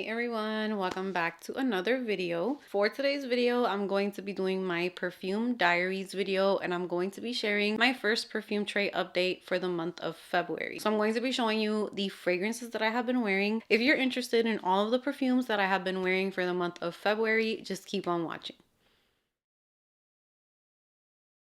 Hey everyone, welcome back to another video. For today's video, I'm going to be doing my perfume diaries video, and I'm going to be sharing my first perfume tray update for the month of February. So I'm going to be showing you the fragrances that I have been wearing. If you're interested in all of the perfumes that I have been wearing for the month of February, just keep on watching.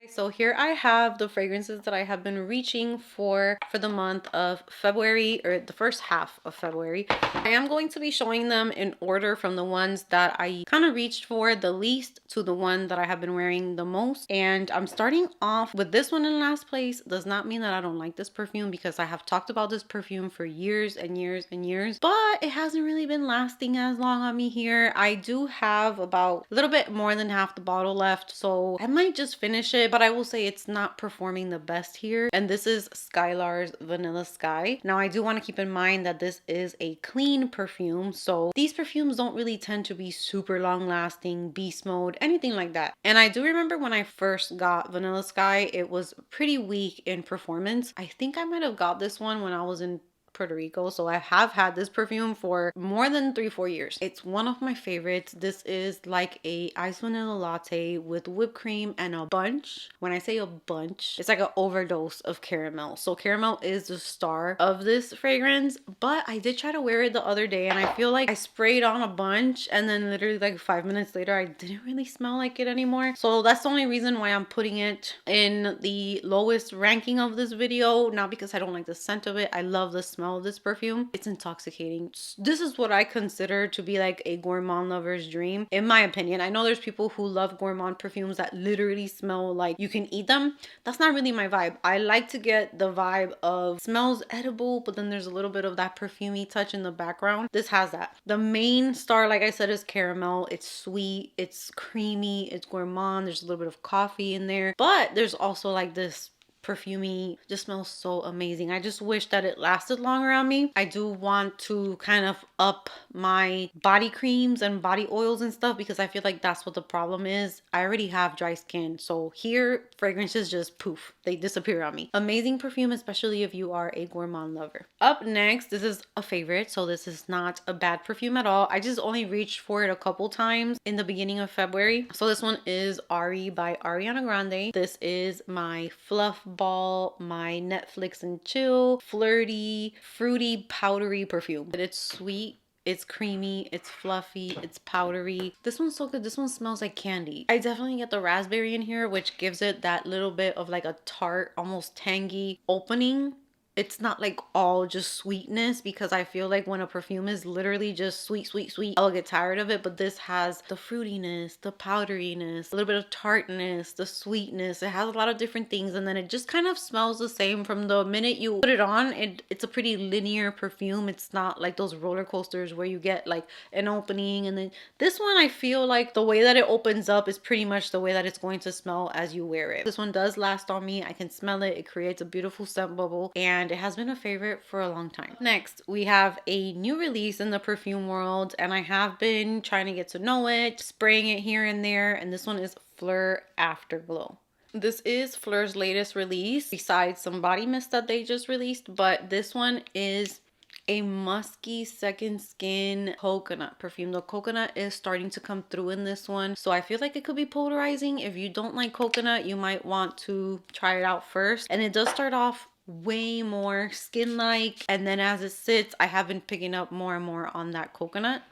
So here I have the fragrances that I have been reaching for the month of February, or the first half of February. I am going to be showing them in order from the ones that I kind of reached for the least to the one that I have been wearing the most. And I'm starting off with this one in last place. Does not mean that I don't like this perfume, because I have talked about this perfume for years and years and years, but it hasn't really been lasting as long on me here. I do have about a little bit more than half the bottle left, so I might just finish it, but I will say it's not performing the best here. And this is Skylar's Vanilla Sky. Now I do want to keep in mind that this is a clean perfume, so these perfumes don't really tend to be super long lasting, beast mode, anything like that. And I do remember when I first got Vanilla Sky, it was pretty weak in performance. I think I might have got this one when I was in Puerto Rico, so I have had this perfume for more than 3-4 years. It's one of my favorites. This is like a iced vanilla latte with whipped cream and a bunch. When I say a bunch, it's like an overdose of caramel. So caramel is the star of this fragrance, but I did try to wear it the other day, and I feel like I sprayed on a bunch, and then literally like 5 minutes later I didn't really smell like it anymore. So that's the only reason why I'm putting it in the lowest ranking of this video. Not because I don't like the scent of it. I love the smell of this perfume. It's intoxicating. This is what I consider to be like a gourmand lover's dream, in my opinion. I know there's people who love gourmand perfumes that literally smell like you can eat them. That's not really my vibe. I like to get the vibe of smells edible, but then there's a little bit of that perfumey touch in the background. This has that. The main star, like I said, is caramel. It's sweet, it's creamy, it's gourmand. There's a little bit of coffee in there, but there's also like this perfumey, just smells so amazing. I just wish that it lasted longer on me. I do want to kind of up my body creams and body oils and stuff, because I feel like that's what the problem is. I already have dry skin, so here fragrances just poof, they disappear on me. Amazing perfume, especially if you are a gourmand lover. Up next, this is a favorite, so this is not a bad perfume at all. I just only reached for it a couple times in the beginning of February. So this one is Ari by Ariana Grande. This is my fluff ball, my Netflix and chill, flirty, fruity, powdery perfume. It's sweet, it's creamy, it's fluffy, it's powdery. This one's so good. This one smells like candy. I definitely get the raspberry in here, which gives it that little bit of like a tart, almost tangy opening. It's not like all just sweetness, because I feel like when a perfume is literally just sweet, sweet, sweet, I'll get tired of it. But this has the fruitiness, the powderiness, a little bit of tartness, the sweetness. It has a lot of different things, and then it just kind of smells the same from the minute you put it on. It's a pretty linear perfume. It's not like those roller coasters where you get like an opening, and then this one, I feel like the way that it opens up is pretty much the way that it's going to smell as you wear it. This one does last on me. I can smell it. It creates a beautiful scent bubble, and it has been a favorite for a long time. Next, we have a new release in the perfume world, and I have been trying to get to know it, spraying it here and there, and this one is Phlur Afterglow. This is Phlur's latest release, besides some body mist that they just released, but this one is a musky second skin coconut perfume. The coconut is starting to come through in this one, so I feel like it could be polarizing. If you don't like coconut, you might want to try it out first. And it does start off way more skin like, and then as it sits, I have been picking up more and more on that coconut.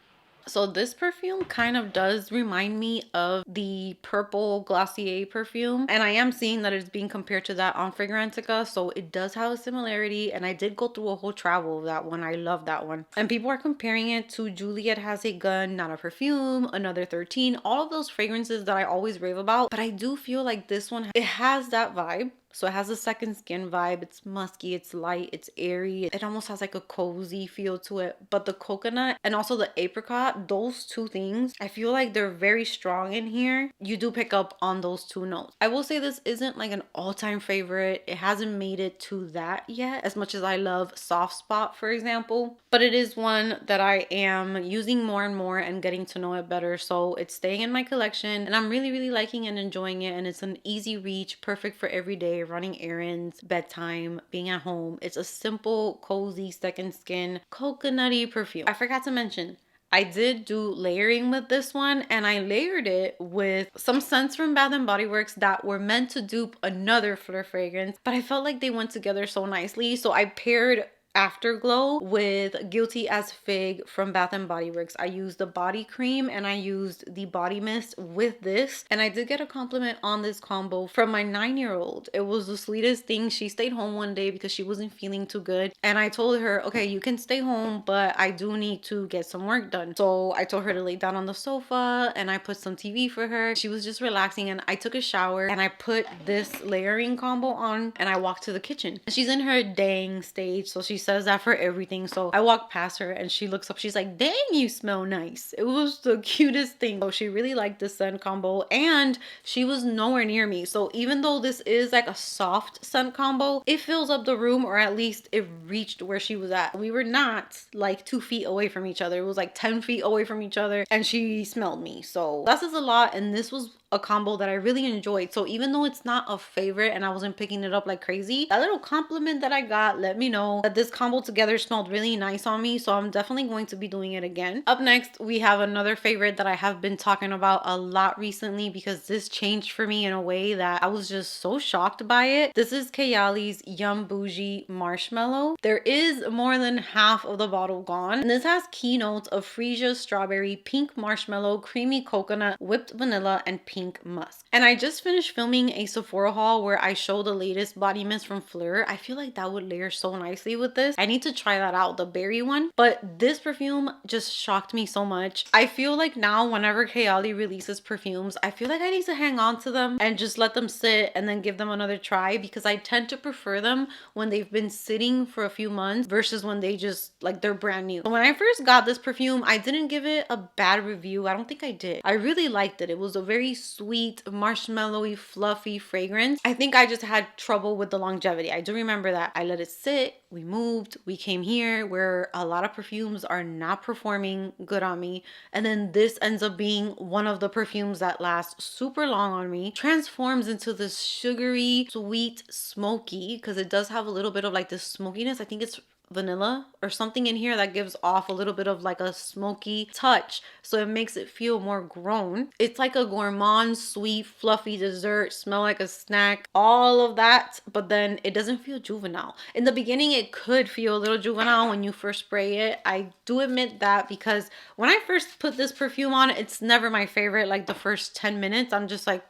So this perfume kind of does remind me of the purple Glossier perfume, and I am seeing that it's being compared to that on Fragrantica, so it does have a similarity. And I did go through a whole travel of that one. I love that one. And people are comparing it to Juliet Has a Gun, Not a Perfume, Another 13, all of those fragrances that I always rave about. But I do feel like this one, it has that vibe. So it has a second skin vibe. It's musky, it's light, it's airy. It almost has like a cozy feel to it. But the coconut and also the apricot, those two things, I feel like they're very strong in here. You do pick up on those two notes. I will say this isn't like an all-time favorite. It hasn't made it to that yet, as much as I love Soft Spot, for example. But it is one that I am using more and more and getting to know it better. So it's staying in my collection, and I'm really, really liking and enjoying it. And it's an easy reach, perfect for every day, running errands, bedtime, being at home. It's a simple, cozy, second skin, coconutty perfume. I forgot to mention, I did do layering with this one, and I layered it with some scents from Bath and Body Works that were meant to dupe another Phlur fragrance, but I felt like they went together so nicely, so I paired Afterglow with Guilty as Fig from Bath and Body Works. I used the body cream and I used the body mist with this, and I did get a compliment on this combo from my 9-year-old. It was the sweetest thing. She stayed home one day because she wasn't feeling too good, and I told her, okay, you can stay home, but I do need to get some work done. So I told her to lay down on the sofa and I put some TV for her. She was just relaxing, and I took a shower and I put this layering combo on and I walked to the kitchen. She's in her dang stage, so she says that for everything. So I walk past her and she looks up, she's like, dang, you smell nice. It was the cutest thing. So she really liked the scent combo, and she was nowhere near me. So even though this is like a soft scent combo, it fills up the room, or at least it reached where she was at. We were not like 2 feet away from each other. It was like 10 feet away from each other, and she smelled me. So that says a lot, and this was a combo that I really enjoyed. So even though it's not a favorite and I wasn't picking it up like crazy, that little compliment that I got let me know that this combo together smelled really nice on me. So I'm definitely going to be doing it again. Up next, we have another favorite that I have been talking about a lot recently because this changed for me in a way that I was just so shocked by it. This is Kayali's Yum Bougie Marshmallow. There is more than half of the bottle gone, and this has keynotes of freesia, strawberry, pink marshmallow, creamy coconut, whipped vanilla, and pink musk. And I just finished filming a Sephora haul where I show the latest body mist from Phlur. I feel like that would layer so nicely with this. I need to try that out, the berry one. But this perfume just shocked me so much. I feel like now whenever Kayali releases perfumes, I feel like I need to hang on to them and just let them sit and then give them another try, because I tend to prefer them when they've been sitting for a few months versus when they just like they're brand new. So when I first got this perfume, I didn't give it a bad review. I don't think I did. I really liked it. It was a very sweet, marshmallowy, fluffy fragrance. I think I just had trouble with the longevity. I do remember that. I let it sit, we moved, we came here where a lot of perfumes are not performing good on me, and then this ends up being one of the perfumes that lasts super long on me, transforms into this sugary, sweet, smoky, because it does have a little bit of like this smokiness. I think it's vanilla or something in here that gives off a little bit of like a smoky touch, so it makes it feel more grown. It's like a gourmand, sweet, fluffy dessert, smell like a snack, all of that, but then it doesn't feel juvenile. In the beginning it could feel a little juvenile when you first spray it. I do admit that, because when I first put this perfume on, it's never my favorite. Like the first 10 minutes I'm just like,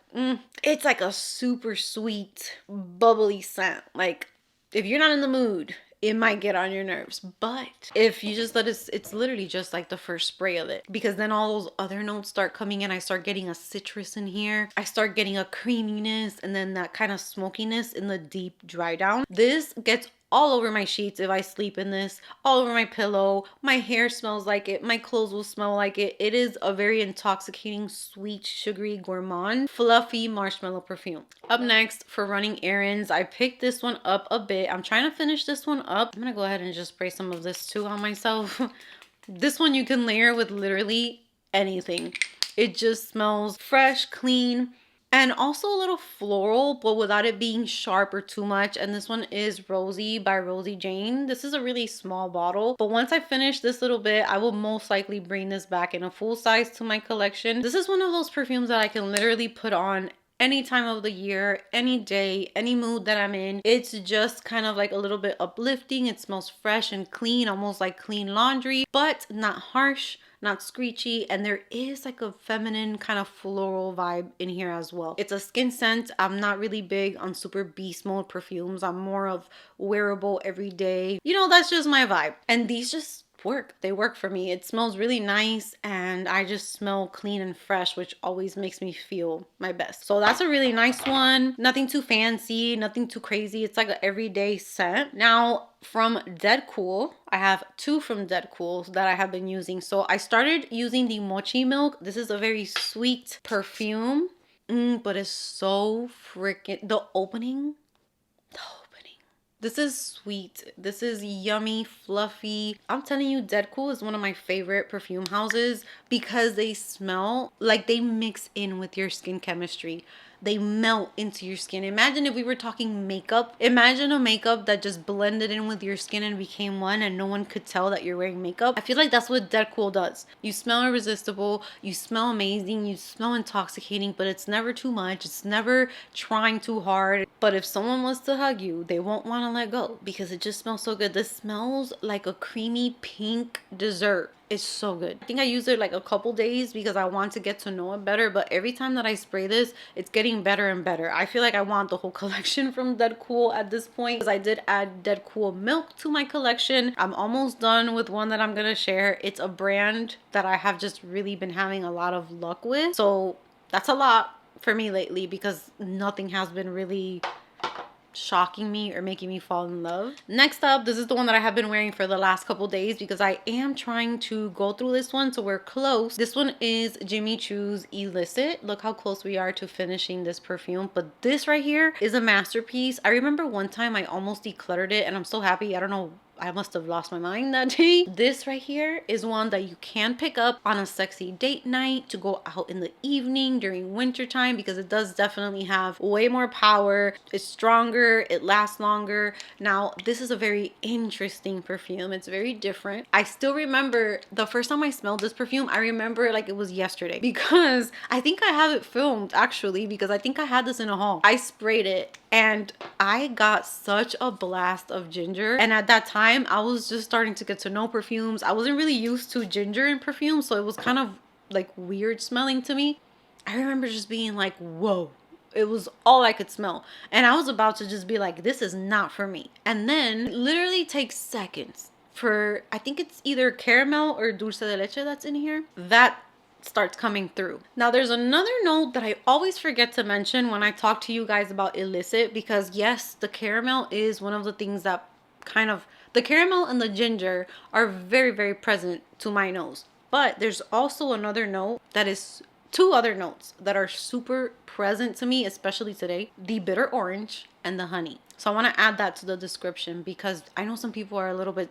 it's like a super sweet bubbly scent. Like if you're not in the mood, it might get on your nerves. But if you just let it, it's literally just like the first spray of it, because then all those other notes start coming in. I start getting a citrus in here, I start getting a creaminess, and then that kind of smokiness in the deep dry down. This gets all over my sheets if I sleep in this, all over my pillow. My hair smells like it, my clothes will smell like it. It is a very intoxicating, sweet, sugary, gourmand, fluffy marshmallow perfume. Up next, for running errands, I picked this one up a bit. I'm trying to finish this one up. I'm gonna go ahead and just spray some of this too on myself. This one you can layer with literally anything. It just smells fresh, clean, and also a little floral, but without it being sharp or too much. And this one is Rosie by Rosie Jane. This is a really small bottle, but once I finish this little bit, I will most likely bring this back in a full size to my collection. This is one of those perfumes that I can literally put on any time of the year, any day, any mood that I'm in. It's just kind of like a little bit uplifting. It smells fresh and clean, almost like clean laundry, but not harsh, not screechy, and there is like a feminine kind of floral vibe in here as well. It's a skin scent. I'm not really big on super beast mode perfumes. I'm more of wearable everyday. You know, that's just my vibe. And these just work. They work for me. It smells really nice, and I just smell clean and fresh, which always makes me feel my best. So that's a really nice one. Nothing too fancy, nothing too crazy. It's like an everyday scent. Now from Deadcool, I have two from Deadcool that I have been using. So I started using the Mochi Milk. This is a very sweet perfume, but it's so freaking, the opening. This is sweet. This is yummy, fluffy. I'm telling you, Deadcool is one of my favorite perfume houses because they smell like they mix in with your skin chemistry. they melt into your skin. Imagine if we were talking makeup. Imagine a makeup that just blended in with your skin and became one and no one could tell that you're wearing makeup. I feel like that's what Deadcool does. You smell irresistible, you smell amazing, you smell intoxicating, but it's never too much. It's never trying too hard. But if someone wants to hug you, they won't want to let go because it just smells so good. This smells like a creamy pink dessert. It's so good. I think I used it like a couple days because I want to get to know it better, but every time that I spray this, it's getting better and better. I feel like I want the whole collection from Deadcool at this point because I did add Deadcool Milk to my collection. I'm almost done with one that I'm gonna share. It's a brand that I have just really been having a lot of luck with, so that's a lot for me lately because nothing has been really shocking me or making me fall in love. Next up, this is the one that I have been wearing for the last couple days because I am trying to go through this one, so we're close. This one is Jimmy Choo's Illicit. Look how close we are to finishing this perfume, but this right here is a masterpiece. I remember one time I almost decluttered it and I'm so happy. I don't know, I must have lost my mind that day. This right here is one that you can pick up on a sexy date night to go out in the evening during winter time because it does definitely have way more power. It's stronger, it lasts longer. Now, this is a very interesting perfume. It's very different. I still remember the first time I smelled this perfume, I remember it like it was yesterday because I think I have it filmed actually because I think I had this in a haul. I sprayed it and I got such a blast of ginger, and at that time I was just starting to get to know perfumes. I wasn't really used to ginger in perfume, so it was kind of like weird smelling to me. I remember just being like, whoa, it was all I could smell, and I was about to just be like, this is not for me. And then it literally takes seconds for, I think it's either caramel or dulce de leche that's in here, that starts coming through. Now there's another note that I always forget to mention when I talk to you guys about Illicit, because yes, the caramel is one of the things that kind of, the caramel and the ginger are very, very present to my nose. But there's also another note that is, two other notes that are super present to me, especially today: the bitter orange and the honey. So I want to add that to the description because I know some people are a little bit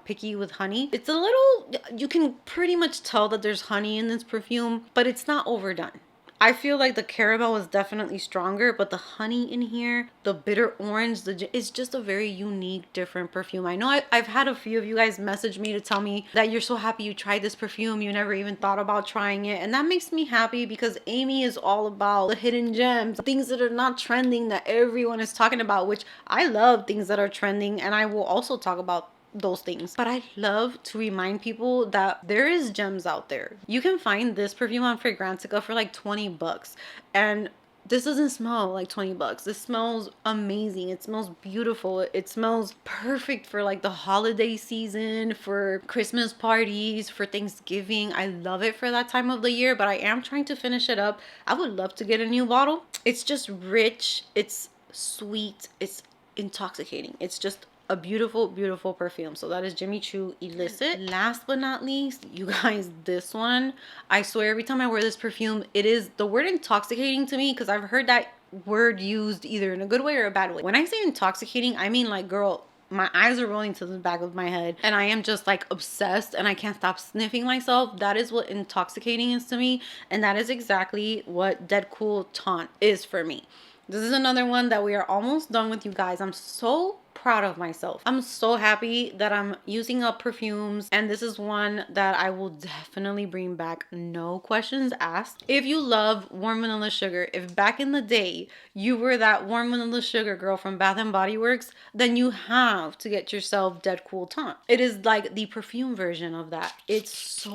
picky with honey. It's a little, you can pretty much tell that there's honey in this perfume, but it's not overdone. I feel like the caramel is definitely stronger, but the honey in here, the bitter orange, it's just a very unique, different perfume. I know I've had a few of you guys message me to tell me that you're so happy you tried this perfume, you never even thought about trying it, and that makes me happy because Amy is all about the hidden gems, things that are not trending that everyone is talking about, which I love things that are trending, and I will also talk about those things. But I love to remind people that there is gems out there. You can find this perfume on Fragrantica for like 20 bucks, and this doesn't smell like 20 bucks. This smells amazing. It smells beautiful. It smells perfect for like the holiday season, for Christmas parties, for Thanksgiving. I love it for that time of the year, but I am trying to finish it up. I would love to get a new bottle. It's just rich, it's sweet, it's intoxicating. It's just a beautiful, beautiful perfume. So that is Jimmy Choo Illicit. Last but not least, you guys, this one, I swear every time I wear this perfume, it is the word intoxicating to me, because I've heard that word used either in a good way or a bad way. When I say intoxicating, I mean like, girl, my eyes are rolling to the back of my head and I am just like obsessed and I can't stop sniffing myself. That is what intoxicating is to me, and that is exactly what Deadcool Taunt is for me. This is another one that we are almost done with, you guys. I'm so proud of myself. I'm so happy that I'm using up perfumes, and this is one that I will definitely bring back, no questions asked. If you love warm vanilla sugar, if back in the day you were that warm vanilla sugar girl from Bath and Body Works, then you have to get yourself Deadcool Taunt. It is like the perfume version of that. It's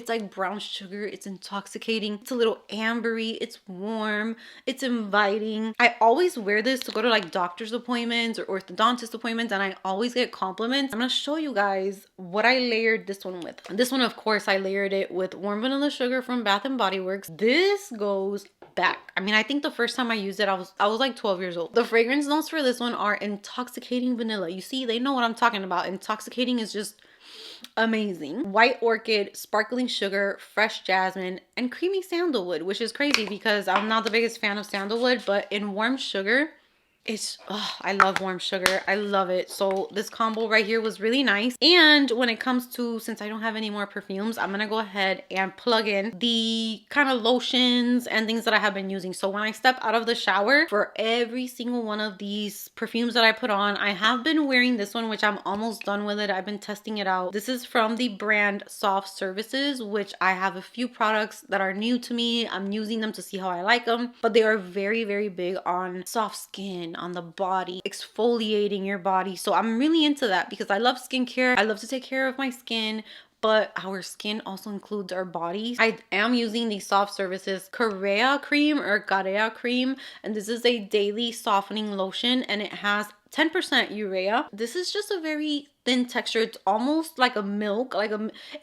like brown sugar, it's intoxicating, it's a little ambery, it's warm, it's inviting. I always wear this to go to like doctor's appointments or orthodontist appointments, and I always get compliments. I'm gonna show you guys what I layered this one with. This one, of course, I layered it with warm vanilla sugar from Bath and Body Works. This goes back. I mean, I think the first time I used it, I was like 12 years old. The fragrance notes for this one are intoxicating vanilla. You see, they know what I'm talking about. Intoxicating is just amazing. White orchid, sparkling sugar, fresh jasmine, and creamy sandalwood, which is crazy because I'm not the biggest fan of sandalwood, but in warm sugar, It's, oh, I love warm sugar. I love it. So this combo right here was really nice. And when it comes to, since I don't have any more perfumes, I'm gonna go ahead and plug in the kind of lotions and things that I have been using. So when I step out of the shower, for every single one of these perfumes that I put on, I have been wearing this one, which I'm almost done with it. I've been testing it out. This is from the brand Soft Services, which I have a few products that are new to me. I'm using them to see how I like them, but they are very, very big on soft skin, on the body, exfoliating your body. So I'm really into that because I love skincare. I love to take care of my skin, but our skin also includes our bodies. I am using the Soft Services Korea cream or Korea cream, and this is a daily softening lotion, and it has 10% urea. This is just a very thin texture. It's almost like a milk,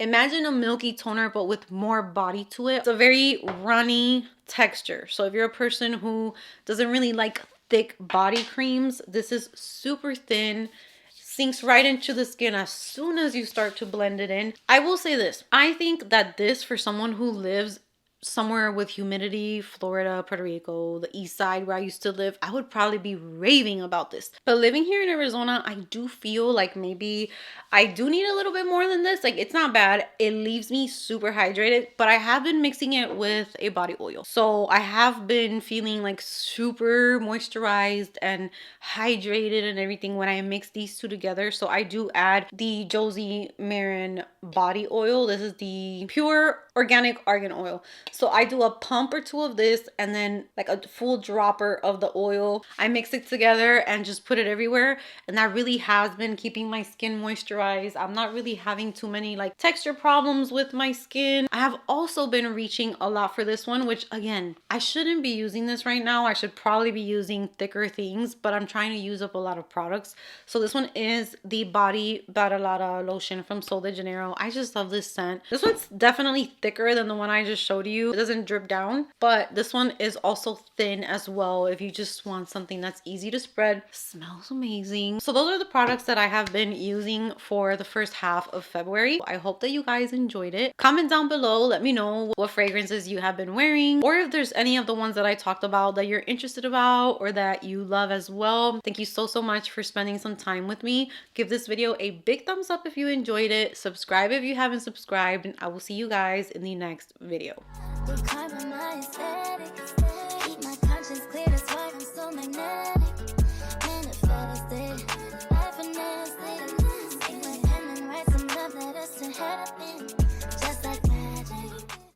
imagine a milky toner but with more body to it. It's a very runny texture. So if you're a person who doesn't really like thick body creams, this is super thin, sinks right into the skin as soon as you start to blend it in. I will say this, I think that this, for someone who lives somewhere with humidity, Florida, Puerto Rico, the east side where I used to live, I would probably be raving about this. But living here in Arizona, I do feel like maybe I do need a little bit more than this. Like, it's not bad. It leaves me super hydrated, but I have been mixing it with a body oil. So I have been feeling like super moisturized and hydrated and everything when I mix these two together. So I do add the Josie Marin body oil. This is the pure organic argan oil. So I do a pump or two of this and then like a full dropper of the oil. I mix it together and just put it everywhere. And that really has been keeping my skin moisturized. I'm not really having too many like texture problems with my skin. I have also been reaching a lot for this one, which again, I shouldn't be using this right now. I should probably be using thicker things, but I'm trying to use up a lot of products. So this one is the Body Baralada lotion from Sol de Janeiro. I just love this scent. This one's definitely thicker than the one I just showed you. It doesn't drip down, but this one is also thin as well if you just want something that's easy to spread. Smells amazing. So those are the products that I have been using for the first half of February. I hope that you guys enjoyed it. Comment down below, let me know what fragrances you have been wearing, or if there's any of the ones that I talked about that you're interested about or that you love as well. Thank you so much for spending some time with me. Give this video a big thumbs up if you enjoyed it. Subscribe if you haven't subscribed, and I will see you guys in the next video. Keep my conscience clear, that's why I'm so magnetic.